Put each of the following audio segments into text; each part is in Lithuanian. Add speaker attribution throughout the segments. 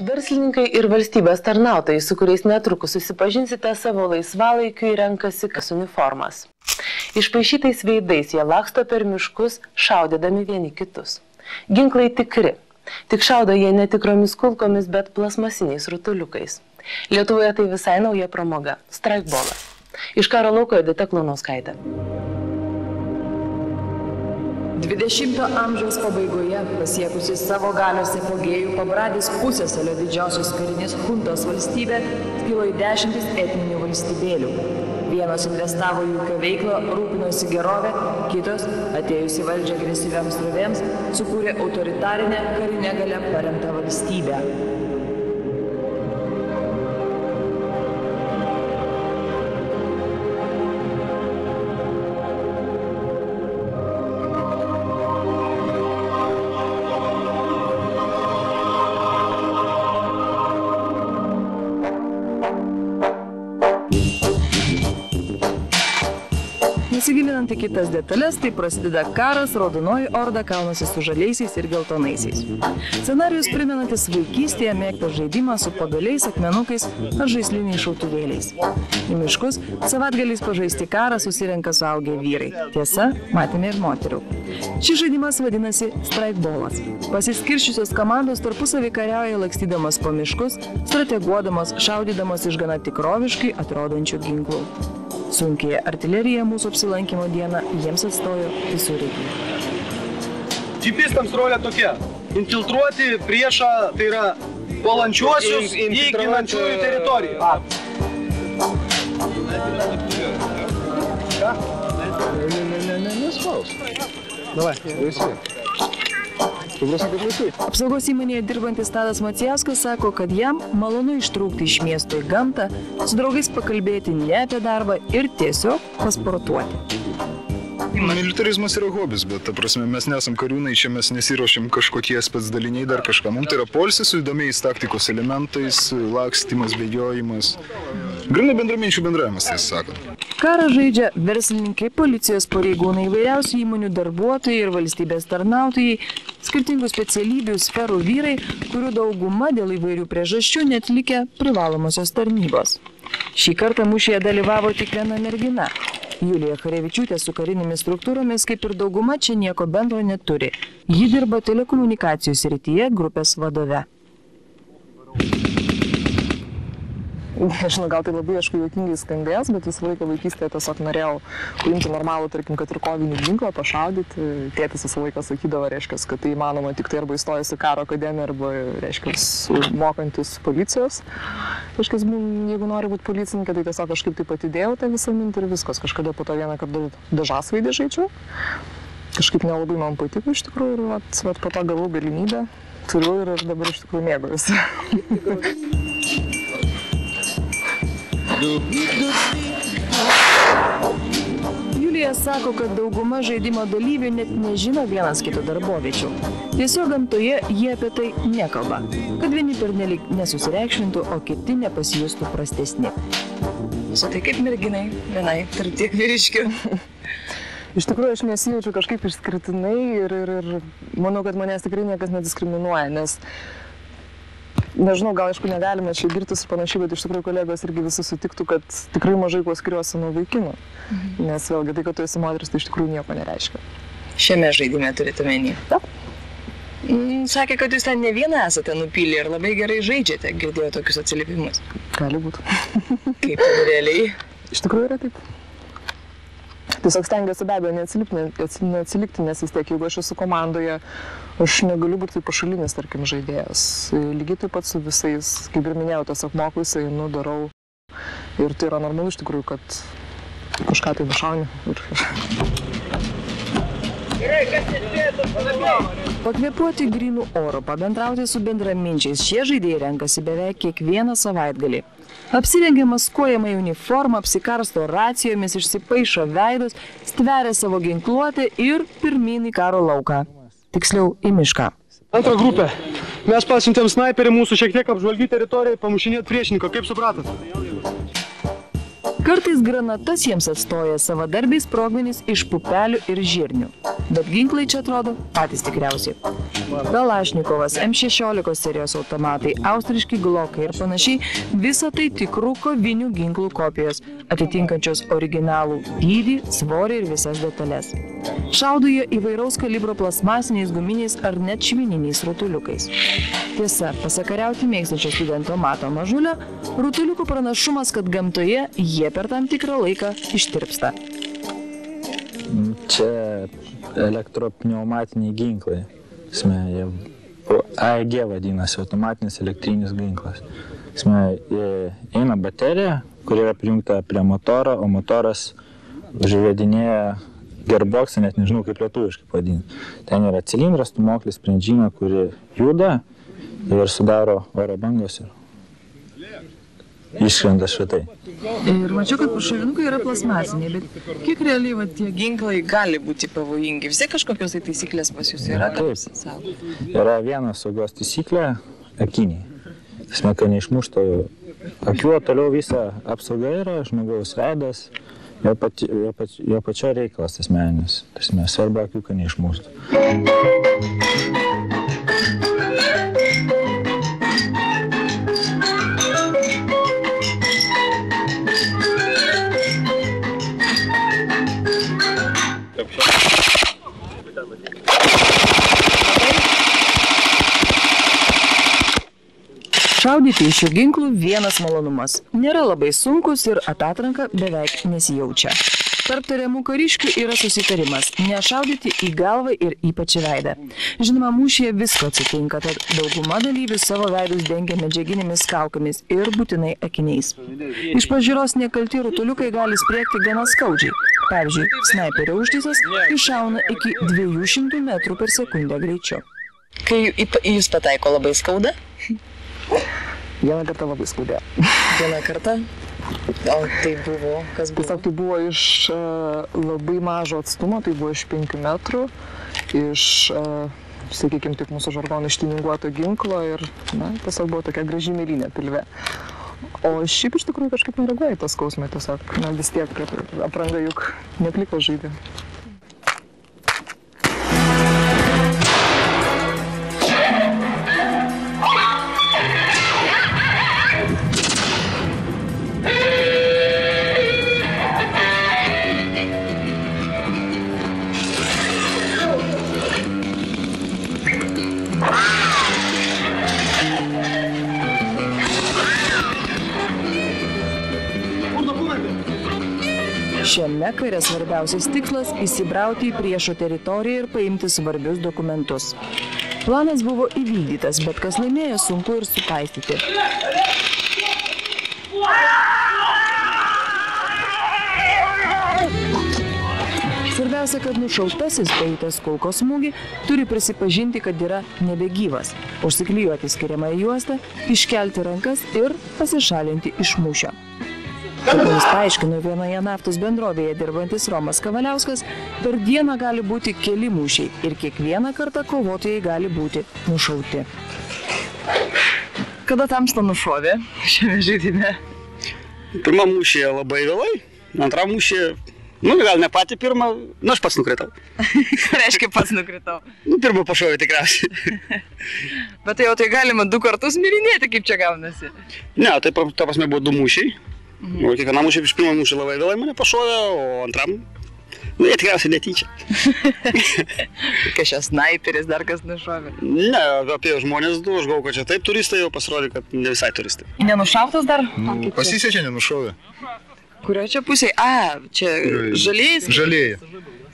Speaker 1: Verslininkai ir valstybės tarnautojai, su kuriais netrukus susipažinsite savo laisvalaikiu, renkasi uniformas. Išpaišytais veidais jie laksto per miškus, šaudydami vieni kitus. Ginklai tikri. Tik šaudo jie ne tikromis kulkomis, bet plasmasiniais rutuliukais. Lietuvoje tai visai nauja pramoga – straikbolas. Iš karo lauko Edita Klaunauskaitė.
Speaker 2: 20 amžiaus pabaigoje, pasiekusi savo galios apogėjų, Pabradės pusiasalio didžiausios karinės chuntos valstybė skilo į 10 etninių valstybėlių. Vienos investavo į ūkio veiklą, rūpinosi gerovę, kitos, atėjus į valdžią agresyviams srovėms, sukūrė autoritarinę karinę galią paremtą valstybę. Nesigilinant į kitas detalės, tai prasideda karas, Raudonoji orda kaunasi su žaliaisiais ir geltonaisiais. Scenarijus primenantis vaikystėje mėgtą žaidimą su pagaliais, akmenukais ar žaisliniais šautuvėliais. Į miškus savaitgaliais pažaisti karą susirenka suaugę vyrai. Tiesa, matėme ir moterų. Šis žaidimas vadinasi straikbolas. Pasiskirščiusios komandos tarpusavį kariauja lakstydamas po miškus, strateguodamas, šaudydamas iš gana tikroviškai atrodančių ginklų. Sunkiai artilerija mūsų apsilankimo dieną jiems atstojo visureigiai.
Speaker 3: Džipistams rolė tokia – infiltruoti priešą, tai yra puolančiuosius į ginančiųjų teritoriją. Davai, laisvai.
Speaker 2: Apsaugos įmonėje dirbantis Tadas Macijauskas sako, kad jam malonu ištrūkti iš miesto į gamtą, su draugais pakalbėti ne apie darbą ir tiesiog pasportuoti.
Speaker 4: Militarizmas yra hobis, bet ta prasme mes nesam kariūnai, čia mes nesiruošiam kažkokie specdaliniai dar kažką. Mums tai yra poilsis su įdomiais taktikos elementais, lakstymas, bėgiojimas. Grynai bendraminčių bendravimas, tiesą sakant.
Speaker 2: Karą žaidžia verslininkai, policijos pareigūnai, įvairiausių įmonių darbuotojai ir valstybės tarnautojai, skirtingų specialybių sferų vyrai, kurių dauguma dėl įvairių priežasčių neatlikę privalomosios tarnybos. Šį kartą mūšyje dalyvavo tik viena mergina. Julija Charevičiūtė su karinėmis struktūromis, kaip ir dauguma, čia nieko bendro neturi. Ji dirba telekomunikacijų srityje grupės vadove.
Speaker 5: Nežinau, gal tai labai, aišku, juokingai skambės, bet visą laiką vaikystėje tiesiog norėjau paimti normalų, tarkim, kad ir kovinį ginklą, pašaudyti. Tėtis visą laiką sakydavo, reiškia, kad tai įmanoma tik tai arba įstojus į karo akademiją, arba, reiškia, mokantis policijos. Reiškia, jeigu nori būti policininkė, tai tiesiog kažkaip taip atidėjau tą visą mintį ir viskas. Kažkada po to vieną kartą dažasvaidį žaidžiau. Kažkaip nelabai man patiko iš tikrųjų ir vat, po to gavau galimybę, turiu ir dabar iš tikrųjų mėgaujuosi.
Speaker 2: Julija sako, kad dauguma žaidimo dalyvių net nežino vienas kito darboviečių. Tiesiog gamtoje jie apie tai nekalba, kad vieni pernelyg nesusireikšmintų, o kiti nepasijustų prastesni.
Speaker 5: Tai kaip merginai, vienai, tarp tiek vyriškių. Iš tikrųjų, aš nesijaučiu kažkaip išskirtinai ir manau, kad manęs tikrai niekas nediskriminuoja, nes nežinau, gal aišku negalime čia girtis ir panašiai, bet iš tikrųjų kolegos irgi visi sutiktų, kad tikrai mažai kuo skiriuosi nuo vaikinų. Nes vėlgi tai, kad tu esi moteris, tai iš tikrųjų nieko nereiškia.
Speaker 2: Šiame žaidime turite omeny?
Speaker 5: Taip.
Speaker 2: Sakė, kad jūs ten ne vieną esate nupylę ir labai gerai žaidžiate, girdėjo tokius atsiliepimus.
Speaker 5: Gali būti.
Speaker 2: Kaip realiai?
Speaker 5: Iš tikrųjų yra taip. Tiesiog stengiuosi be abejo neatsilikti, nes vis tiek, jeigu aš esu komandoje, aš negaliu būti taip pašalinis, tarkim, žaidėjas. Lygiai taip pat su visais, kaip ir minėjau, tiesiog mokuosi, einu, darau. Ir tai yra normalu iš tikrųjų, kad kažką tai nušauni.
Speaker 2: Pakvėpuoti grynų oro, pabendrauti su bendraminčiais, šie žaidėjai renkasi beveik kiekvieną savaitgalį. Apsirengia maskuojamą uniformą, apsikarsto racijomis, išsipaišo veidus, stveria savo ginkluotę ir pirmyn į karo lauką. Tiksliau, į mišką.
Speaker 3: Antra grupė. Mes pasiuntėm snaiperį mūsų šiek tiek apžvalgyti teritoriją, pamušinėti priešininką. Kaip supratot?
Speaker 2: Kartais granatas jiems atstoja savadarbiai sprogmenys iš pupelių ir žirnių. Bet ginklai čia atrodo patys tikriausiai. Kalašnikovas, M16 serijos automatai, austriški glokai ir panašiai – visa tai tikrų kovinių ginklų kopijos, atitinkančios originalų dydį, svorį ir visas detalės. Šaudo jie įvairaus kalibro plasmasiniais, guminiais ar net švininiais rutuliukais. Tiesa, pasakariauti mėgstančio studento Mato Mažulio, rutuliukų pranašumas, kad gamtoje jie per tam tikrą laiką ištirpsta.
Speaker 6: Čia elektropneumatiniai ginklai. AEG vadinasi, automatinis elektrinis ginklas. Eina baterija, kuri yra prijungta prie motoro, o motoras užvedinėja gearboxą, net nežinau kaip lietuviškai vadinti. Ten yra cilindras, stumoklis, sprendžina, kuri juda ir sudaro oro bangos ir išskrenda šitai.
Speaker 2: Ir mačiau, kad šovinukai yra plasmasiniai, bet kiek realiai tie ginklai gali būti pavojingi? Vis tiek kažkokios taisyklės pas jūs yra?
Speaker 6: Taip, yra viena saugos taisyklė – akiniai. Kad neišmuštų akių, o toliau visa apsauga yra, žmogaus veidas, jo pačio reikalas asmeninis. Svarbu akių, kad neišmuštų.
Speaker 2: Šaudyti iš šių ginklų vienas malonumas. Nėra labai sunkus ir atatranka beveik nesijaučia. Tarp tariamų kariškių yra susitarimas – nešaudyti į galvą ir ypač į veidą. Žinoma, mūšyje visko atsitinka, tad dauguma dalyvių savo veidus dengia medžiaginėmis kaukėmis ir būtinai akiniais. Iš pažiūros nekalti rutuliukai gali spriegti gana skaudžiai. Pavyzdžiui, snaiperio užtaisas iššauna iki 200 metrų per sekundę greičiu. Kai jūs pataiko labai skauda?
Speaker 5: Vieną kartą labai skaudėjo.
Speaker 2: Vieną kartą? O tai buvo, kas buvo?
Speaker 5: Tiesiog tai buvo iš labai mažo atstumo, tai buvo iš 5 metrų, iš, sakykime, tik mūsų žargonų ištininguoto ginklo ir, tiesiog buvo tokia graži mėlynė pilve. O šiaip iš tikrųjų kažkaip nereaguoja į tą skausmą, tiesiog, vis tiek apranga juk nepliko žaidė.
Speaker 2: Šiame kare svarbiausias tikslas – įsibrauti į priešo teritoriją ir paimti svarbius dokumentus. Planas buvo įvykdytas, bet kas laimėjo, sunku ir supaistyti. Svarbiausia, kad nušautasis pajutęs kulkos smūgį turi prisipažinti, kad yra nebegyvas, užsiklijuoti skiriamąją juostą, iškelti rankas ir pasišalinti iš mūšio. Kaip mums paaiškino vienoje naftos bendrovėje dirbantis Romas Kavaliauskas, per dieną gali būti keli mūšiai ir kiekvieną kartą kovotojai gali būti nušauti. Kada tamsta nušovė šiame žaidime?
Speaker 3: Pirmą mūšyje labai vėlai, antrą mūšyje, gal ne patį pirmą, aš pats nukritau.
Speaker 2: Reiškia, pats nukritau.
Speaker 3: Pirmą pašovė tikriausiai.
Speaker 2: Bet tai jau tai galima 2 kartus mirinėti, kaip čia gaunasi?
Speaker 3: Ne, tai ta prasme buvo 2 mūšiai. O kiekvienam mūšį iš pirmą mūšį labai vėlai mane pašovė, o antram, jie tikriausiai netyčia.
Speaker 2: Kažkas snaiperis dar kas nušovė?
Speaker 3: Ne, apie žmonės 2, aš galvoju, kad čia taip turistai, jau pasirodė, kad ne visai turistai.
Speaker 2: Nenušautas dar?
Speaker 4: Pasisekė, nenušovė.
Speaker 2: Kurioje čia pusėje? Čia žalieji?
Speaker 4: Žalieji.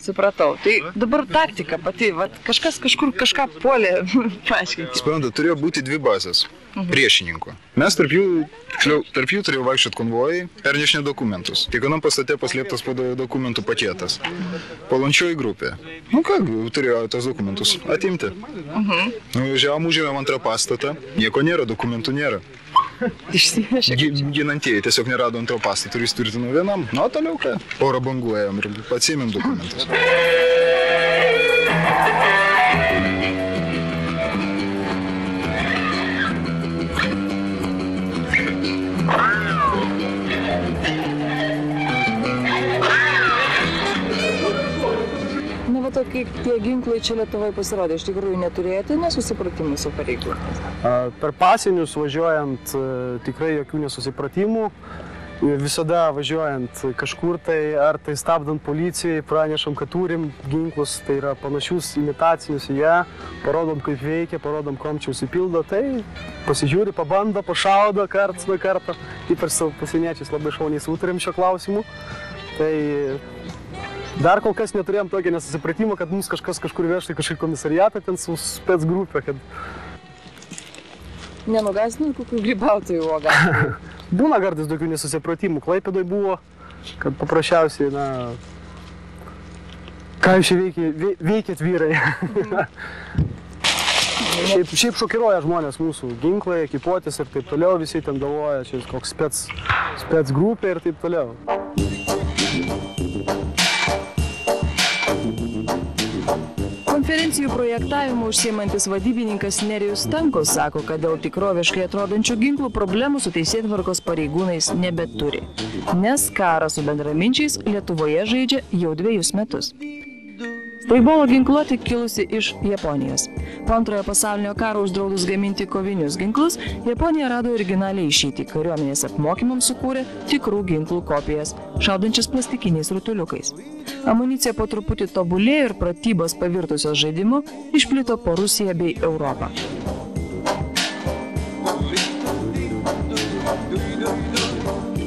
Speaker 2: Supratau. Tai dabar taktika pati, kažkas kažkur kažką puolė, paaiškinkite.
Speaker 4: Suprantat, turėjo būti 2 bazės priešininkų. Mes tarp jų turėjo vaikščioti konvojai ir nešinė dokumentus. Kiekvienam pastate paslėptas po dokumentų paketas. Palančioji grupė. Turėjo tos dokumentus atimti. Nuvažiavom, užėmėm antrą pastatą, nieko nėra, dokumentų nėra. Ginantieji tiesiog nerado antro pastato ir įsitvirtino vienam. O toliau ką? Oro banguojam ir atsiėmėm dokumentus.
Speaker 2: Tie ginklai čia Lietuvoje pasirodė, iš tikrųjų neturėjote nesusipratimų su pareigūnais?
Speaker 7: Per pasienius važiuojant tikrai jokių nesusipratimų. Visada važiuojant kažkur tai, ar tai stabdant policijai, pranešam, kad turim ginklus, tai yra panašius imitacinius į ją, parodom, kaip veikia, parodom, kom čia užsipildo, tai pasižiūri, pabando, pašaudo karts nuo karto. Kaip ir su pasieniečiais labai šauniai sutarėm šio klausimu. Tai dar kol kas neturėjom tokio nesusipratimą, kad mums kažkas kažkur vežtai kažkaip komisariatą ten su spec grupė, kad...
Speaker 2: Nenugąsdinot kokių grybautojų uogautojų?
Speaker 7: Būna kartais tokių nesusipratimų. Klaipėdoj buvo, kad paprasčiausiai, ką jūs čia veikėt vyrai. Šiaip šokiruoja žmonės mūsų ginklai, ekipuotis ir taip toliau, visi ten galvoja, čia koks spec grupė ir taip toliau.
Speaker 2: Konferencijų projektavimu užsiemantis vadybininkas Nerijus Stankus sako, kad dėl tikroviškai atrodančių ginklų problemų su teisėtvarkos pareigūnais nebeturi, nes karą su bendraminčiais Lietuvoje žaidžia jau 2 metus. Straigbolo ginkluotė kilusi iš Japonijos. Po Antrojo pasaulinio karo uždraudus gaminti kovinius ginklus, Japonija rado originaliai išeitį, kariuomenės apmokymams sukūrė tikrų ginklų kopijas, šaudančias plastikiniais rutuliukais. Amunicija po truputį tobulėjo ir pratybos pavirtusios žaidimu išplito po Rusiją bei Europą.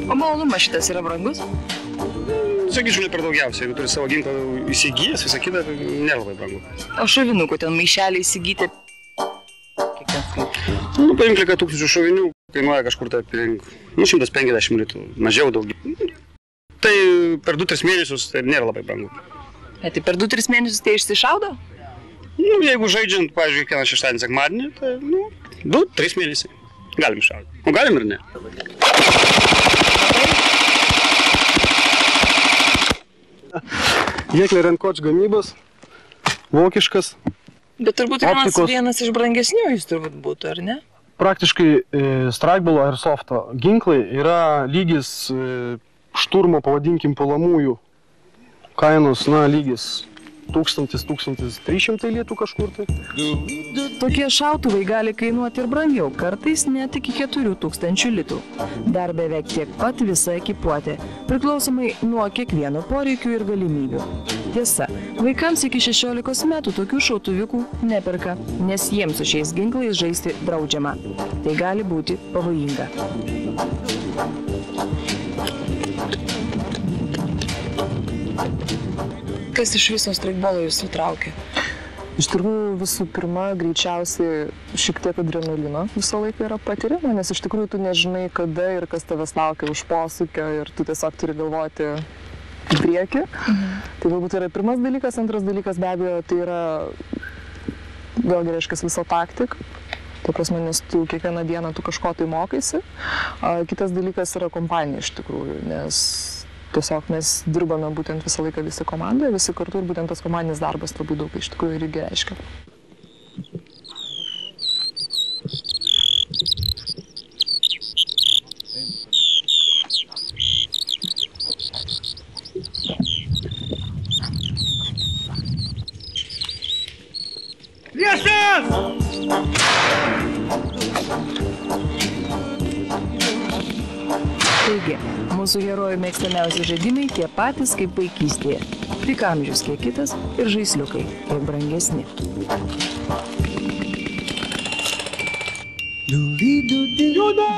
Speaker 2: O malonumas šitas yra brangus?
Speaker 3: Sakyčiau, ne per daugiausiai. Jeigu turi savo ginklą įsigijęs, visą kitą, nėra labai brangu.
Speaker 2: O šovinukų ten maišelį įsigyti? Kiek ten skaitų?
Speaker 3: Paimk 1000 šovinių, kainuoja kažkur tai apie 150 litų, mažiau daugiau. Tai per 2-3 mėnesius tai nėra labai brangu.
Speaker 2: Tai per 2-3 mėnesius tai išsišaudo?
Speaker 3: Jeigu žaidžiant, pavyzdžiui, kiekvieną šeštadienį, sekmadienį, tai 2-3 mėnesiai. Galim iššaudyti. O galim ir ne.
Speaker 7: Jekler Renkoč gamybos, vokiškas.
Speaker 2: Bet turbūt vienas iš brangesnių jis turbūt būtų, ar ne?
Speaker 7: Praktiškai Strikebalo Airsofto ginklai yra lygis šturmo, pavadinkim, puolamųjų kainos, lygis 1000–1300 litų kažkur tai.
Speaker 2: Tokie šautuvai gali kainuoti ir brangiau, kartais net iki 4000 litų. Dar beveik tiek pat visa ekipuotė, priklausomai nuo kiekvieno poreikių ir galimybių. Tiesa, vaikams iki 16 metų tokių šautuviukų neperka, nes jiems su šiais ginklais žaisti draudžiama. Tai gali būti pavojinga. Kas iš viso straikbolo jūs sutraukė?
Speaker 5: Iš tikrųjų, visų pirma, greičiausiai šiek tiek adrenalino visą laiką yra patiriama, nes iš tikrųjų tu nežinai, kada ir kas tavęs laukia už posūkio ir tu tiesiog turi galvoti į priekį. Tai galbūt yra pirmas dalykas, antras dalykas be abejo, tai yra vėlgi reiškia visa taktika. Tai prasme, nes tu kiekvieną dieną tu kažko tai mokaisi. Kitas dalykas yra kompanija iš tikrųjų, nes tiesiog mes dirbame būtent visą laiką visi komandoje, visi kartu ir būtent tas komandinis darbas labai daug iš tikrųjų irgi reiškia.
Speaker 2: Taigi, mūsų herojų mėgstamiausi žaidimai tie patys kaip vaikystėje. Tik amžius kiek kitas ir žaisliukai kiek brangesni.
Speaker 8: Juda!